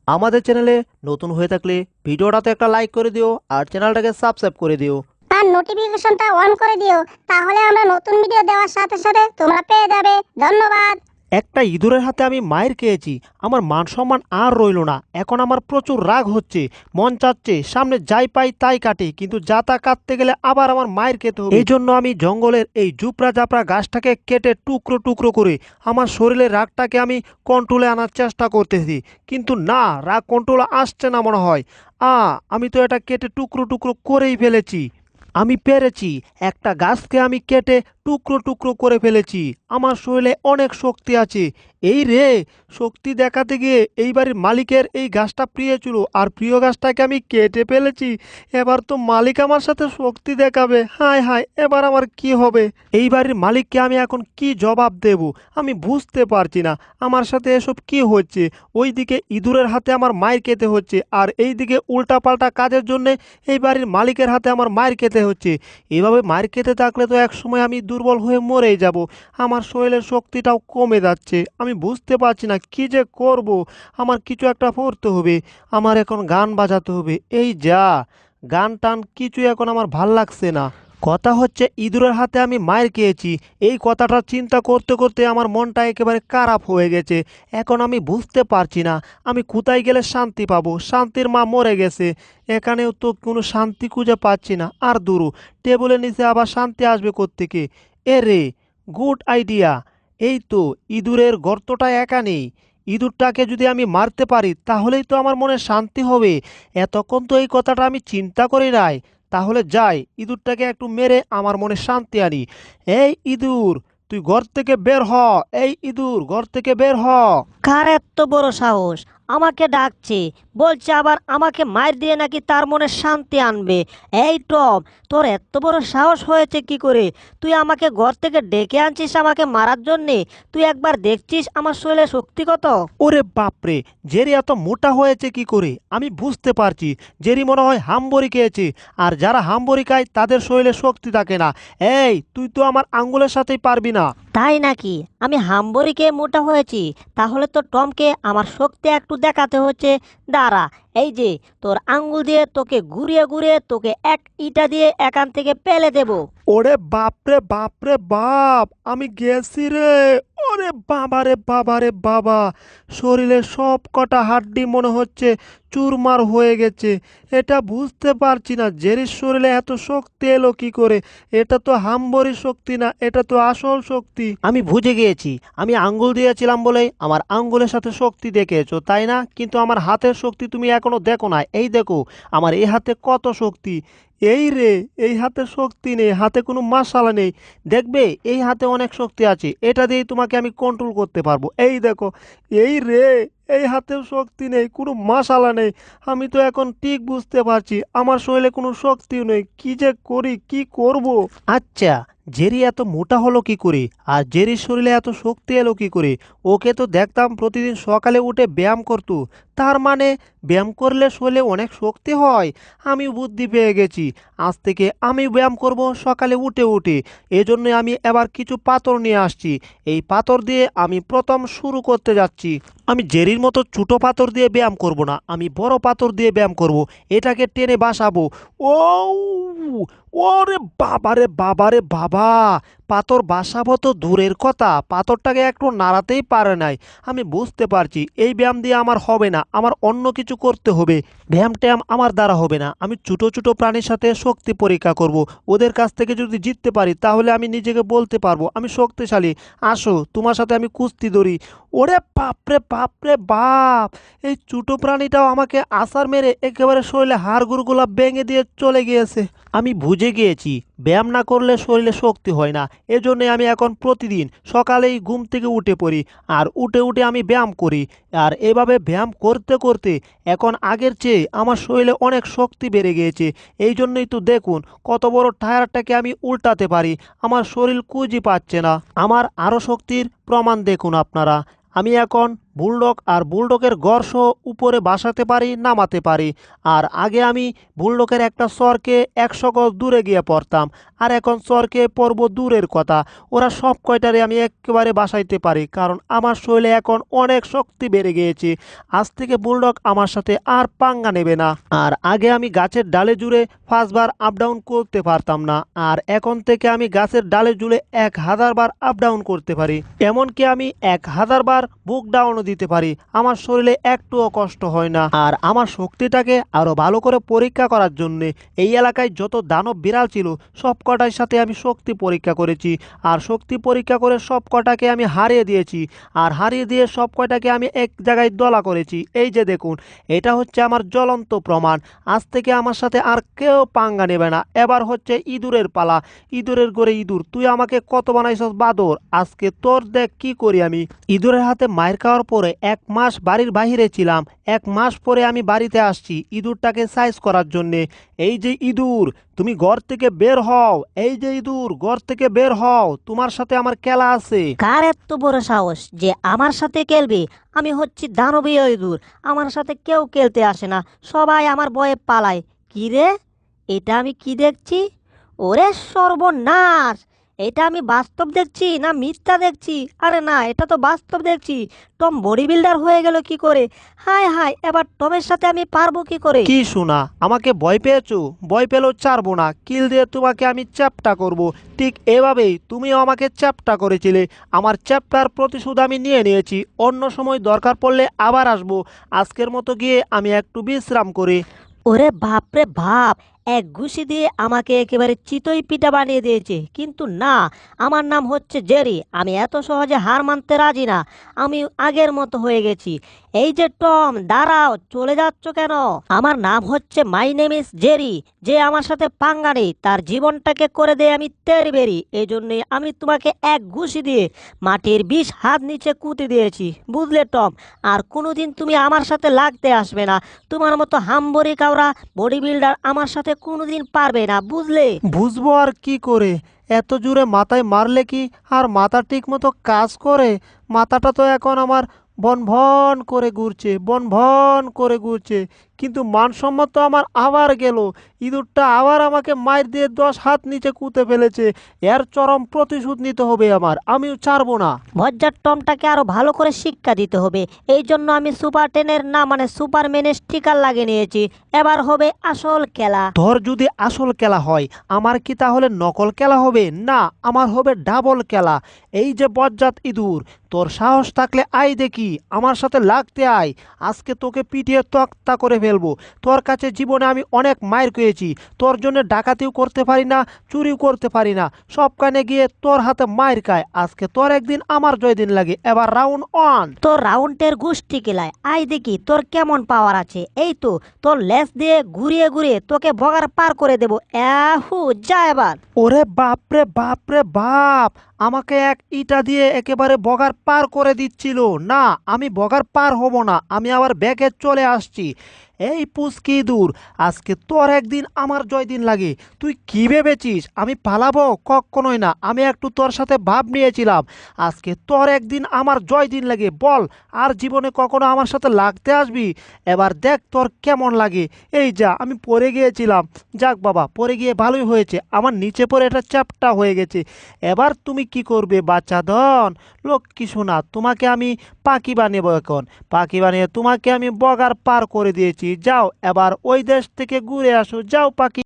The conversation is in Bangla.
আমাদের চ্যানেলে নতুন হয়ে থাকলে ভিডিওটাতে একটা লাইক করে দিও আর চ্যানেলটাকে সাবস্ক্রাইব করে দিও। আর নোটিফিকেশনটা অন করে দিও, তাহলে আমরা নতুন ভিডিও দেওয়ার সাথে সাথে তোমরা পেয়ে যাবে। ধন্যবাদ। একটা ইঁদুরের হাতে আমি মায়ের খেয়েছি, আমার মান সম্মান আর রইলো না। এখন আমার প্রচুর রাগ হচ্ছে, মন চাচ্ছে সামনে যাই পাই তাই কাটি, কিন্তু যা তা কাটতে গেলে আবার আমার মায়ের খেতে হবে। এই জন্য আমি জঙ্গলের এই জুপড়া জাপড়া গাছটাকে কেটে টুকরো টুকরো করে আমার শরীরের রাগটাকে আমি কন্ট্রোলে আনার চেষ্টা করতেছি, কিন্তু না, রাগ কন্ট্রোলে আসছে না মনে হয়। আমি তো এটা কেটে টুকরো টুকরো করেই ফেলেছি। আমি পেরেছি, একটা গাছকে আমি কেটে টুকরো টুকরো করে ফেলেছি। আমার শরীরে অনেক শক্তি আছে। এই রে, শক্তি দেখাতে গিয়ে এই বাড়ির মালিকের এই গাছটা প্রিয় ছিল, আর প্রিয় গাছটাকে আমি কেটে ফেলেছি। এবার তো মালিক আমার সাথে শক্তি দেখাবে। হায় হায়, এবার আমার কি হবে? এই বাড়ির মালিককে আমি এখন কি জবাব দেব? আমি বুঝতে পারছি না আমার সাথে এসব কি হচ্ছে। ওইদিকে ইঁদুরের হাতে আমার মায়ের খেতে হচ্ছে, আর এইদিকে উল্টাপাল্টা কাজের জন্য এই বাড়ির মালিকের হাতে আমার মায়ের খেতে হচ্ছে। এভাবে মায়ের খেতে থাকলে তো এক সময় আমি দুর্বল হয়ে মরেই যাব। আমার শরীরের শক্তিটাও কমে যাচ্ছে। আমি বুঝতে পারছি না কি যে করব। আমার কিছু একটা করতে হবে। আমার এখন গান বাজাতে হবে। এই যা, গান টান কিছু এখন আমার ভাল লাগছে না। কথা হচ্ছে ইঁদুরের হাতে আমি মায়ের খেয়েছি, এই কথাটা চিন্তা করতে করতে আমার মনটা একেবারে খারাপ হয়ে গেছে। এখন আমি বুঝতে পারছি না আমি কোথায় গেলে শান্তি পাবো। শান্তির মা মরে গেছে, এখানেও তো কোনো শান্তি খুঁজে পাচ্ছি না। আর দূর, টেবিলের নিচে আবার শান্তি আসবে কোত্থেকে? এ রে, গুড আইডিয়া। এই তো, ইঁদুরের গর্তটা একা নেই। ইঁদুরটাকে যদি আমি মারতে পারি তাহলেই তো আমার মনে শান্তি হবে। এতক্ষণ তো এই কথাটা আমি চিন্তা করি নাই। তাহলে যাই, ইঁদুরটাকে একটু মেরে আমার মনে শান্তি আনি। এই ইঁদুর, তুই ঘর থেকে বের হ। এই ইঁদুর, ঘর থেকে বের হ। কার এত বড় সাহস আমাকে ডাকছে, বলছে আবার আমাকে মার দিয়ে নাকি তার মনে শান্তি আনবে। এই টম, তোর এত বড় সাহস হয়েছে কি করে? তুই আমাকে ঘর থেকে ডেকে আনছিস আমাকে মারার জন্যে? তুই একবার দেখছিস আমার শরীরে শক্তি কত? ওরে বাপরে, জেরি এত মোটা হয়েছে কি করে? আমি বুঝতে পারছি, জেরি মনে হয় হামবড়ি খেয়েছে। আর যারা হামবড়ি খায় তাদের শরীরে শক্তি থাকে না। এই, তুই তো আমার আঙ্গুলের সাথেই পারবি না। তাই নাকি? আমি হাম্বরিকে মোটা হয়েছি? তাহলে তো টমকে আমার শক্তি একটু দেখাতে হচ্ছে। দাঁড়া, এই যে তোর আঙ্গুল দিয়ে তোকে ঘুরিয়ে ঘুরিয়ে তোকে এক ইটা দিয়ে এখান থেকে পেলে দেব। ওরে বাপরে বাপরে বাপ, আমি গেছি রে। ওরে বাবা রে বাবা রে বাবা, শরীরের সব কটা হাড্ডি মনে হচ্ছে চুরমার হয়ে গেছে। এটা বুঝতে পারছি না, জেরির শরীরে এত শক্তি এলো কি করে? এটা তো হামবরি শক্তি না, এটা তো আসল শক্তি। আমি বুঝে গিয়েছি, আমি আঙ্গুল দিয়েছিলাম বলেই আমার আঙ্গুলের সাথে শক্তি দেখেছো, তাই না? কিন্তু আমার হাতের শক্তি তুমি এখনো দেখো না। এই দেখো, আমার এই হাতে কত শক্তি। এই রে, এই হাতে শক্তি নেই, হাতে কোনো মাসালা নেই। দেখবে, এই হাতে অনেক শক্তি আছে, এটা দিয়েই তোমাকে আমি কন্ট্রোল করতে পারবো। এই দেখো, এই রে, এই হাতেও শক্তি নেই, কোনো মাসালা নেই। আমি তো এখন ঠিক বুঝতে পারছি আমার শরীরে কোনো শক্তিও নেই। কি যে করি, কি করব? আচ্ছা, জেরি এত মোটা হলো কি করে, আর জেরির শরীরে এত শক্তি এলো কি করে? ওকে তো দেখতাম প্রতিদিন সকালে উঠে ব্যায়াম করতো। তার মানে ব্যায়াম করলে শরীরে অনেক শক্তি হয়। আমি বুদ্ধি পেয়ে গেছি, আজ থেকে আমি ব্যায়াম করব সকালে উঠে উঠে। এজন্য আমি এবার কিছু পাথর নিয়ে আসছি। এই পাথর দিয়ে আমি প্রথম শুরু করতে যাচ্ছি। আমি জেরির মতো ছোট পাথর দিয়ে ব্যায়াম করব না, আমি বড় পাথর দিয়ে ব্যায়াম করব। এটাকে টেনে বাসাবো। ও, ওরে বাবারে বাবারে বাবা, পাথর বাসাবো তো দূরের কথা, পাথরটাকে একটু নাড়াতেই পারে নাই। আমি বুঝতে পারছি এই ব্যায়াম দিয়ে আমার হবে না, আমার অন্য কিছু করতে হবে। ব্যায়াম ট্যায়াম আমার দ্বারা হবে না। আমি ছোট ছোট প্রাণীর সাথে শক্তি পরীক্ষা করব। ওদের কাছ থেকে যদি জিততে পারি তাহলে আমি নিজেকে বলতে পারবো আমি শক্তিশালী। আসো, তোমার সাথে আমি কুস্তি ধরি। ওরে বাপরে বাপরে বাপ, এই ছোট প্রাণীটাও আমাকে আছাড় মেরে একেবারে শরীরে হাড়গুড়গুলা ভেঙে দিয়ে চলে গিয়েছে। আমি বুঝে গিয়েছি ব্যায়াম না করলে শরীরে শক্তি হয় না। এজন্যই আমি এখন প্রতিদিন সকালেই ঘুম থেকে উঠে পড়ি, আর উঠে উঠে আমি ব্যায়াম করি। আর এভাবে ব্যায়াম করতে করতে এখন আগের চেয়ে আমার শরীরে অনেক শক্তি বেড়ে গিয়েছে। এই জন্যই তো দেখুন কত বড় টায়ারটাকে আমি উল্টাতে পারি। আমার শরীর কুঁজি পাচ্ছে না। আমার আরও শক্তির প্রমাণ দেখুন আপনারা। আমি এখন বুলডগ আর বুলডগের গর্ষ উপরে বাসাতে পারি নামাতে পারি। আর আগে আমি বুলডগের একটা চরকে 100 গজ দূরে গিয়ে পড়তাম, আর এখন চরকে পড়ব দূরের কথা। ওরা সব কয়টারে আমি একেবারে বাসাইতে পারি, কারণ আমার শরীরে এখন অনেক শক্তি বেড়ে গিয়েছে। আজ থেকে বুলডগ আমার সাথে আর পাঙ্গা নেবে না। আর আগে আমি গাছের ডালে জুড়ে 5 বার আপ ডাউন করতে পারতাম না, আর এখন থেকে আমি গাছের ডালে জুড়ে 1000 বার আপ ডাউন করতে পারি। এমনকি আমি 1000 বার বুক ডাউনও দিতে পারি, আমার শরীরে একটুও কষ্ট হয় না। আর আমার শক্তিটাকে আরো ভালো করে পরীক্ষা করার জন্য এই এলাকায় যত দানব বিড়াল ছিল সব কটার সাথে আমি শক্তি পরীক্ষা করেছি, আর শক্তি পরীক্ষা করে সব কটাকে আমি হারিয়ে দিয়েছি। আর হারিয়ে দিয়ে সব কয়টাকে আমি এক জায়গায় দলা করেছি। এই যে দেখুন, এটা হচ্ছে আমার জ্বলন্ত প্রমাণ। আজ থেকে আমার সাথে আর কেউ পাঙ্গা নেবে না। এবার হচ্ছে ইঁদুরের পালা। ইঁদুরের ঘরে ইঁদুর, তুই আমাকে কত বানাইছস বাদর, আজকে তোর দেখ কি করি আমি। ইঁদুরের হাতে মার খাওয়ার পরে 1 মাস বাড়ির বাহিরে ছিলাম। 1 মাস পরে আমি বাড়িতে আসছি ইঁদুরটাকে সাইজ করার জন্যে। এই যে ইঁদুর, তুমি ঘর থেকে বের হও। এই যে ইঁদুর, ঘর থেকে বের হও, তোমার সাথে আমার খেলা আছে। কার এত বড় সাহস যে আমার সাথে খেলবে? আমি হচ্ছি দানবীয় ইঁদুর, আমার সাথে কেউ খেলতে আসে না, সবাই আমার ভয়ে পালায়। কি রে, এটা আমি কি দেখছি? ওরে সর্বনাশ! এটা আমি বাস্তব দেখছি না মিথ্যা দেখছি? আরে না, এটা তো বাস্তব দেখছি। টম বডি বিল্ডার হয়ে গেল কি করে? হায় হায়, এবার টমের সাথে আমি পারবো কি করে? কি শোনা, আমাকে ভয় পেয়েছো? ভয় পেলেও ছাড়বো না, কিল দিয়ে তোমাকে আমি চ্যাপ্টা করব। ঠিক এভাবেই তুমিও আমাকে চ্যাপ্টা করেছিলে। আমার চ্যাপ্টার প্রতিশোধ আমি নিয়ে নিয়েছি। অন্য সময় দরকার পড়লে আবার আসবো। আজকের মতো গিয়ে আমি একটু বিশ্রাম করি। ওরে বাপরে বাপ! এক ঘুষি দিয়ে আমাকে একেবারে চিতই পিঠা বানিয়ে দিয়েছে। কিন্তু না, আমার নাম হচ্ছে জেরি, আমি এত সহজে হার মানতে রাজি না। আমি আগের মতো হয়ে গেছি। এই যে টম, দাঁড়াও, চলে যাচ্ছ কেন? আমার নাম হচ্ছে মাই নেম ইজ জেরি। যে আমার সাথে পাঙ্গা নেই তার জীবনটাকে করে দেয় আমি তেরবেরি। এই জন্যে আমি তোমাকে এক ঘুষি দিয়ে মাটির 20 হাত নিচে কুঁতে দিয়েছি, বুঝলে টম? আর কোনোদিন তুমি আমার সাথে লাগতে আসবে না। তোমার মতো হাম্বরি কাউরা বডি বিল্ডার আমার সাথে কোনোদিন পারবে না, বুঝলে? বুঝবো আর কি করে? এত জোরে মাথায় মারলে কি আর মাথা ঠিক মতো কাজ করে? মাথাটা তো এখন আমার বন ভন করে ঘুরছে, বন ভন করে ঘুরছে। কিন্তু মানসম্মত তো আমার আবার গেল। ইঁদুরটা আবার আমাকে মার দিয়ে 10 হাত নিচে কুঁতে ফেলেছে। এর চরম প্রতিশোধ নিতে হবে আমার, আমিও ছাড়বো না। ভজ্জার টমটাকে আরো ভালো করে শিক্ষা দিতে হবে। এই জন্য আমি সুপার টেনের না মানে সুপারম্যানের স্টিকার লাগিয়ে নিয়েছি। এবার হবে আসল খেলা। তোর যদি আসল খেলা হয়, আমার কি তাহলে নকল খেলা হবে? না, আমার হবে ডাবল খেলা। এই যে বজ্জাত ইঁদুর, তোর সাহস থাকলে আয় দেখি, আমার সাথে লাগতে আয়। আজকে তোকে পিটিয়ে তক্তা করে ফেলবো। তোর কাছে জীবনে আমি অনেক মায়ের খেয়েছি। তোর জন্য ডাকাতিও করতে পারি না, চুরিও করতে পারি না, সব কানে গিয়ে তোর হাতে মায়ের খায়। আজকে তোর একদিন আমার জয় দিন লাগে। এবার রাউন্ড অন। তোর রাউন্ডের গোষ্ঠী কেলায় আয় দেখি তোর কেমন পাওয়ার আছে। এই তো, তোর লেজ দিয়ে ঘুরিয়ে ঘুরিয়ে তোকে বগার পার করে দেবো। ইয়াহু, যা এবার। ওরে বাপরে বাপরে বাপ, আমাকে এক ইটা দিয়ে একেবারে বগার পার করে দিচ্ছিল। না, আমি বগার পার হব না, আমি আবার ব্যাকে চলে আসছি। এই পুচকি দূর, আজকে তোর একদিন আমার জয় দিন লাগে। তুই কি ভেবেছিস আমি পালাবো? কখনোই না। আমি একটু তোর সাথে ভাব নিয়েছিলাম। আজকে তোর একদিন আমার জয় দিন লাগে। বল, আর জীবনে কখনো আমার সাথে লাগতে আসবি? এবার দেখ তোর কেমন লাগে। এই যা, আমি পড়ে গিয়েছিলাম। যাক বাবা, পড়ে গিয়ে ভালোই হয়েছে, আমার নিচে পড়ে এটা চ্যাপটা হয়ে গেছে। এবার তুমি কি করবে বাচ্চা ধন? লক্ষ্মী সোনা, তোমাকে আমি পাখি বানিয়ে এখন। পাখি বানিয়ে তোমাকে আমি বগার পার করে দিয়েছি। যাও, এবার ওই দেশ থেকে ঘুরে আসো, যাও পাখি।